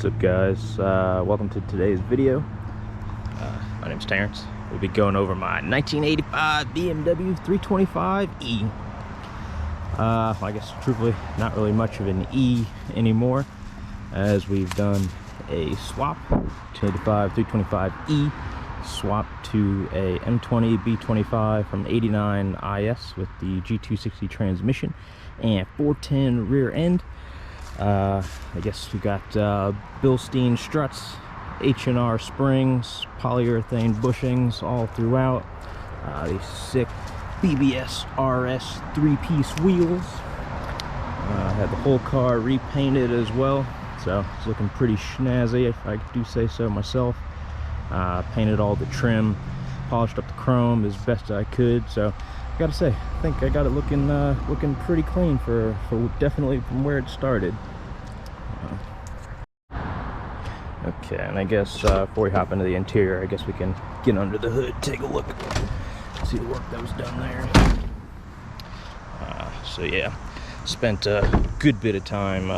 What's up, guys? Welcome to today's video. My name's Terrence. We'll be going over my 1985 BMW 325e. I guess truthfully not really much of an E anymore, as we've done a swap. 325e swap to a M20 B25 from 89 IS with the G260 transmission and 410 rear end. I guess we got Bilstein struts, H&R springs, polyurethane bushings all throughout. These sick BBS RS 3-piece wheels. Had the whole car repainted as well, so it's looking pretty snazzy, if I do say so myself. Painted all the trim, polished up the chrome as best I could. So I gotta say, I think I got it looking pretty clean for definitely from where it started. Okay, and I guess before we hop into the interior, I guess we can get under the hood, take a look, see the work that was done there. So yeah, spent a good bit of time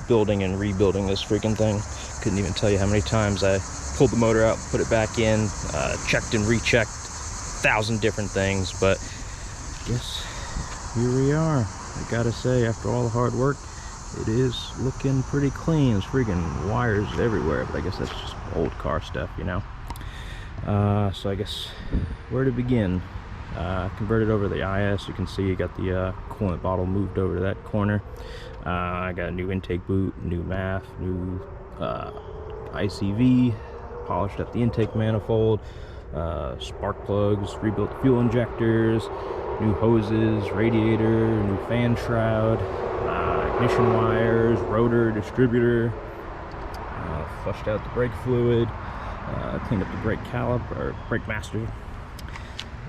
building and rebuilding this freaking thing. Couldn't even tell you how many times I pulled the motor out, put it back in, checked and rechecked 1,000 different things, but I guess here we are. I gotta say, after all the hard work, it is looking pretty clean. There's freaking wires everywhere, but I guess that's just old car stuff, you know. So I guess where to begin? Converted over to the IS. You can see you got the coolant bottle moved over to that corner. I got a new intake boot, new MAF, new ICV, polished up the intake manifold, spark plugs, rebuilt fuel injectors, new hoses, radiator, new fan shroud, ignition wires, rotor, distributor, flushed out the brake fluid, cleaned up the brake caliper, or brake master.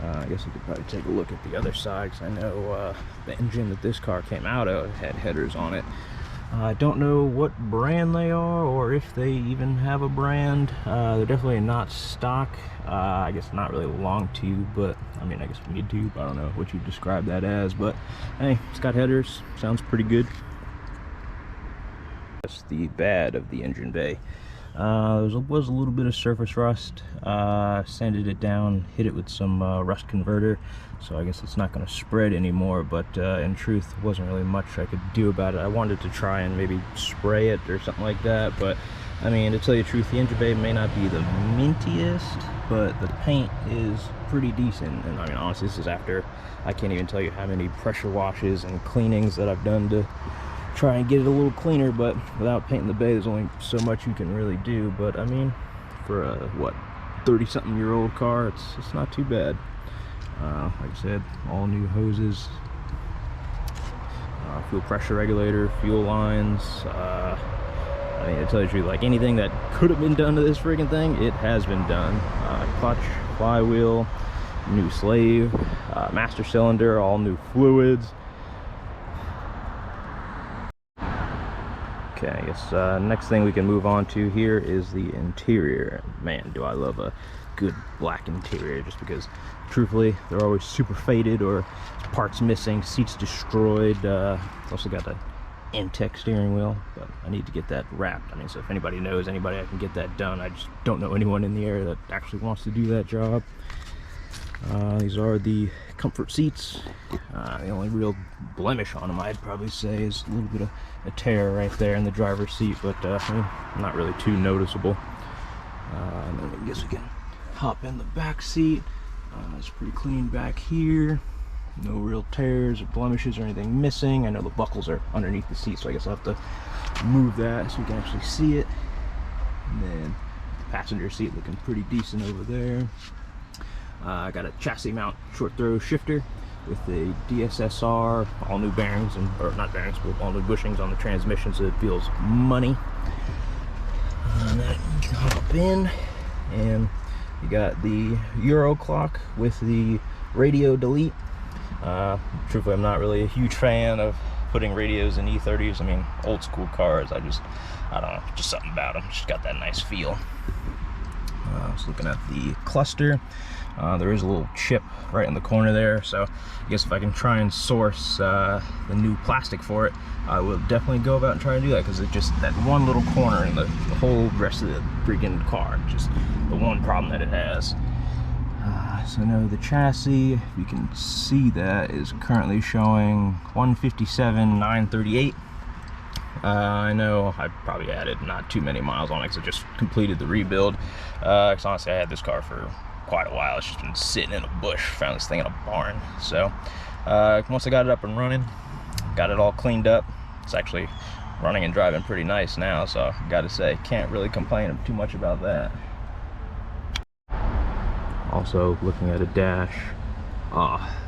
I guess you could probably take a look at the other side, because I know the engine that this car came out of had headers on it. I don't know what brand they are, or if they even have a brand. They're definitely not stock. I guess not really long tube, but I mean, I guess mid tube. I don't know what you describe that as, but hey, it's got headers. Sounds pretty good. That's the bad of the engine bay. There was a little bit of surface rust. Sanded it down, hit it with some rust converter, so I guess it's not going to spread anymore, but in truth, wasn't really much I could do about it. I wanted to try and maybe spray it or something like that, but I mean, to tell you the truth, the engine bay may not be the mintiest, but the paint is pretty decent. And I mean, honestly, this is after, I can't even tell you how many pressure washes and cleanings that I've done to try and get it a little cleaner, but without painting the bay, there's only so much you can really do. But I mean, for a what, 30-something-year-old car, it's not too bad. Like I said, all new hoses, fuel pressure regulator, fuel lines. I mean, to tell you the truth, like anything that could have been done to this friggin' thing, it has been done. Clutch, flywheel, new slave, master cylinder, all new fluids. Okay, I guess next thing we can move on to here is the interior. Man, do I love a good black interior, just because truthfully they're always super faded or parts missing, seats destroyed. It's also got the Antec steering wheel, but I need to get that wrapped. I mean, so if anybody knows anybody I can get that done, I just don't know anyone in the area that actually wants to do that job. These are the comfort seats. The only real blemish on them, I'd probably say, is a little bit of a tear right there in the driver's seat, but not really too noticeable. And then I guess we can hop in the back seat. It's pretty clean back here. No real tears or blemishes or anything missing. I know the buckles are underneath the seat, so I guess I'll have to move that so we can actually see it. And then the passenger seat looking pretty decent over there. I got a chassis mount short throw shifter with a DSSR, all new bearings, or not bearings, but all new bushings on the transmission, so it feels money. And then you can hop in, and you got the Euro clock with the radio delete. Truthfully, I'm not really a huge fan of putting radios in E30s. I mean, old school cars, I don't know, just something about them. Just got that nice feel. I was looking at the cluster. There is a little chip right in the corner there, so I guess if I can try and source the new plastic for it, I will definitely go about and try and do that, because it's just that one little corner in the whole rest of the freaking car, just the one problem that it has. So I know the chassis, if you can see that, is currently showing 157,938. I know I probably added not too many miles on it because I just completed the rebuild. Because honestly, I had this car for quite a while. It's just been sitting in a bush. Found this thing in a barn. So once I got it up and running, got it all cleaned up. It's actually running and driving pretty nice now. So I gotta say, can't really complain too much about that. Also, looking at a dash,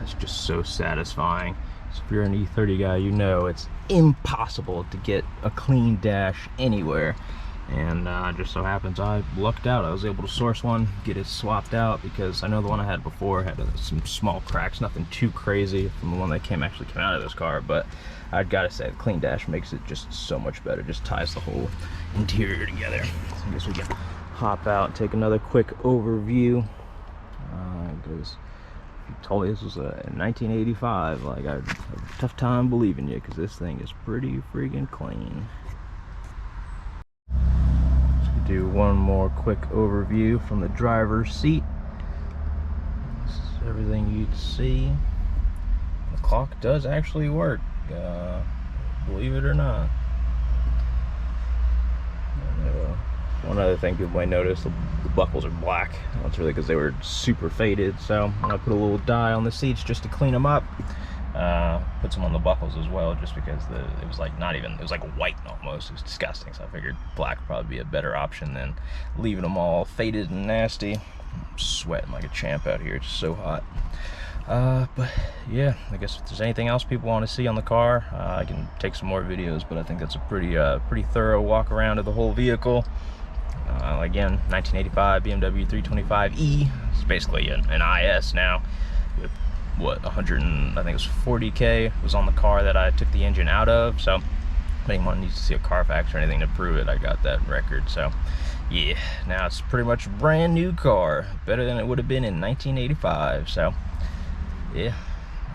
it's just so satisfying. So if you're an E30 guy, you know it's impossible to get a clean dash anywhere. And just so happens I lucked out. I was able to source one, get it swapped out, because I know the one I had before had some small cracks, nothing too crazy from the one that actually came out of this car. But I'd gotta say, the clean dash makes it just so much better. Just ties the whole interior together. So I guess we can hop out and take another quick overview. Because if you told me this was a 1985, like, I'd have a tough time believing you, because this thing is pretty freaking clean. Let's do one more quick overview from the driver's seat. This is everything you'd see. The clock does actually work, believe it or not. One other thing people might notice, the buckles are black. That's really because they were super faded. So I put a little dye on the seats just to clean them up. Put some on the buckles as well, just because it was like it was like white almost. It was disgusting. So I figured black would probably be a better option than leaving them all faded and nasty. I'm sweating like a champ out here. It's so hot. But yeah, I guess if there's anything else people want to see on the car, I can take some more videos. But I think that's a pretty thorough walk around of the whole vehicle. Again, 1985 BMW 325e. It's basically an IS now. With what, 100 and I think it was 40K was on the car that I took the engine out of. So if anyone needs to see a Carfax or anything to prove it, I got that record. So yeah, now it's pretty much a brand new car, better than it would have been in 1985. So yeah,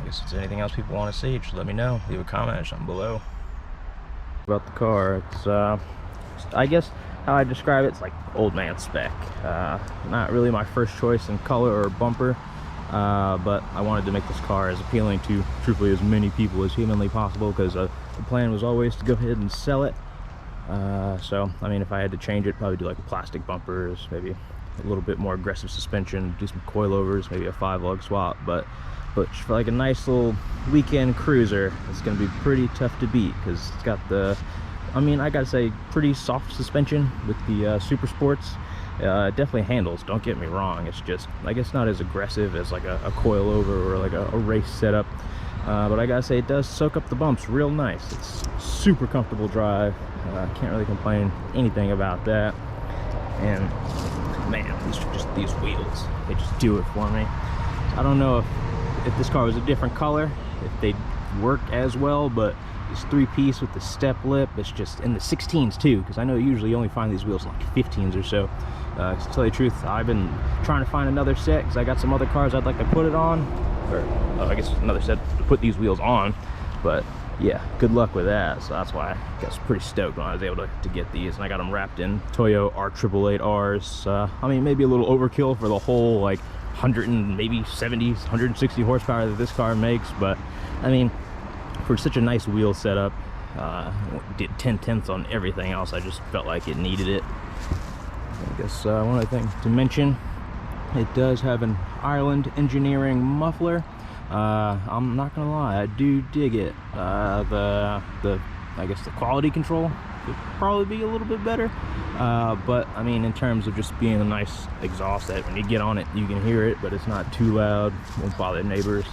I guess if there's anything else people want to see, just let me know. Leave a comment or something below. About the car, it's I guess how I describe it's like old man spec. Not really my first choice in color or bumper, but I wanted to make this car as appealing to, truthfully, as many people as humanly possible, because the plan was always to go ahead and sell it. So I mean, if I had to change it, probably do like plastic bumpers, maybe a little bit more aggressive suspension, do some coilovers, maybe a 5-lug swap. But for like a nice little weekend cruiser, it's going to be pretty tough to beat, because it's got the, I mean, I gotta say, pretty soft suspension with the Super Sports. It definitely handles, don't get me wrong. It's just, I guess, not as aggressive as like a coilover or like a race setup. But I gotta say, it does soak up the bumps real nice. It's super comfortable drive. Can't really complain anything about that. And man, these wheels, they just do it for me. I don't know if this car was a different color, if they'd work as well, but this 3-piece with the step lip, it's just in the 16s too, because I know usually you only find these wheels in like 15s or so. To tell you the truth, I've been trying to find another set, because I got some other cars I'd like to put it on, or I guess another set to put these wheels on. But yeah, good luck with that. So that's why I was pretty stoked when I was able to get these, and I got them wrapped in Toyo R888Rs. I mean, maybe a little overkill for the whole like 100 and maybe 70, 160 horsepower that this car makes, but I mean, for such a nice wheel setup, did 10/10 on everything else. I just felt like it needed it. I guess one other thing to mention, it does have an Ireland engineering muffler. I'm not gonna lie, I do dig it. I guess the quality control could probably be a little bit better, but I mean, in terms of just being a nice exhaust that when you get on it you can hear it, but it's not too loud, won't bother neighbors.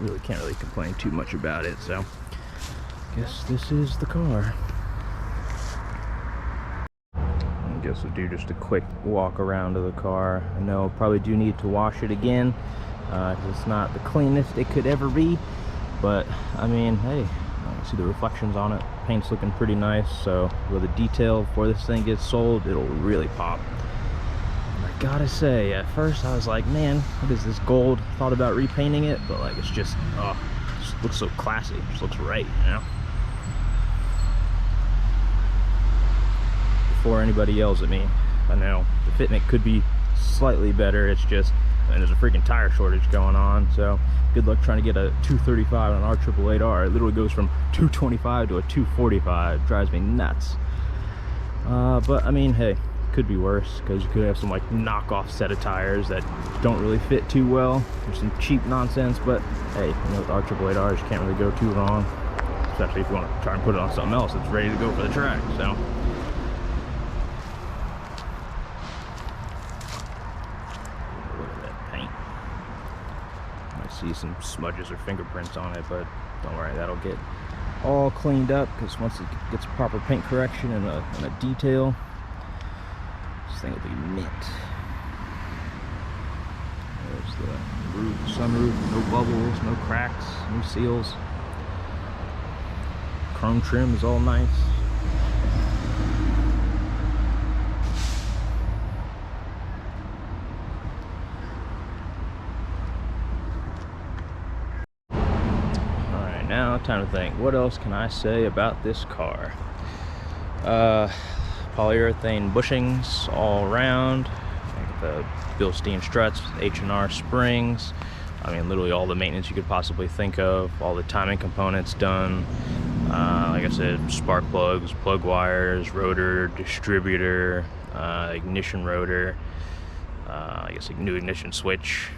Really can't really complain too much about it. So I guess this is the car. I guess we'll do just a quick walk around of the car. I know I probably do need to wash it again, because it's not the cleanest it could ever be, but I mean, hey, I can see the reflections on it. Paint's looking pretty nice, so with the detail before this thing gets sold, it'll really pop. gotta say, at first I was like, man, what is this gold? Thought about repainting it, but like, it's just, oh, it just looks so classy. It just looks right, you know? Before anybody yells at me, I know the fitment could be slightly better. It's just, and there's a freaking tire shortage going on, so good luck trying to get a 235 on an R888R. It literally goes from 225 to a 245. It drives me nuts. But I mean, hey, could be worse, because you could have some like knockoff set of tires that don't really fit too well, or some cheap nonsense. But hey, you know, with R888Rs, you can't really go too wrong, especially if you want to try and put it on something else that's ready to go for the track. So see some smudges or fingerprints on it, but don't worry, that'll get all cleaned up, because once it gets proper paint correction and a detail, this thing will be mint. There's the roof, sunroof, no bubbles, no cracks, new seals. Chrome trim is all nice. Now, time to think, what else can I say about this car? Polyurethane bushings all around, the Bilstein struts, H&R springs. I mean, literally all the maintenance you could possibly think of, all the timing components done. Like I said, spark plugs, plug wires, rotor, distributor, ignition rotor, I guess a new ignition switch,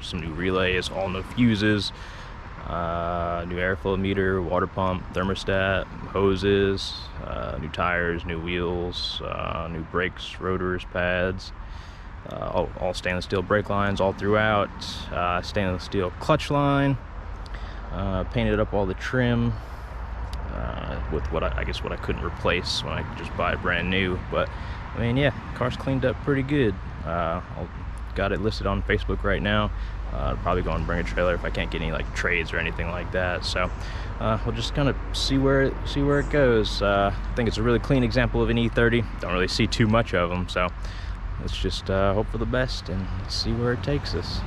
some new relays, all new fuses. New airflow meter, water pump, thermostat, hoses, new tires, new wheels, new brakes, rotors, pads, all stainless steel brake lines all throughout, stainless steel clutch line, painted up all the trim with what I guess what I couldn't replace when I could just buy it brand new. But I mean, yeah, car's cleaned up pretty good. Got it listed on Facebook right now. I'll probably go and bring a trailer if I can't get any like trades or anything like that. So we'll just kind of see where it goes. I think it's a really clean example of an E30. Don't really see too much of them, so let's just hope for the best and see where it takes us.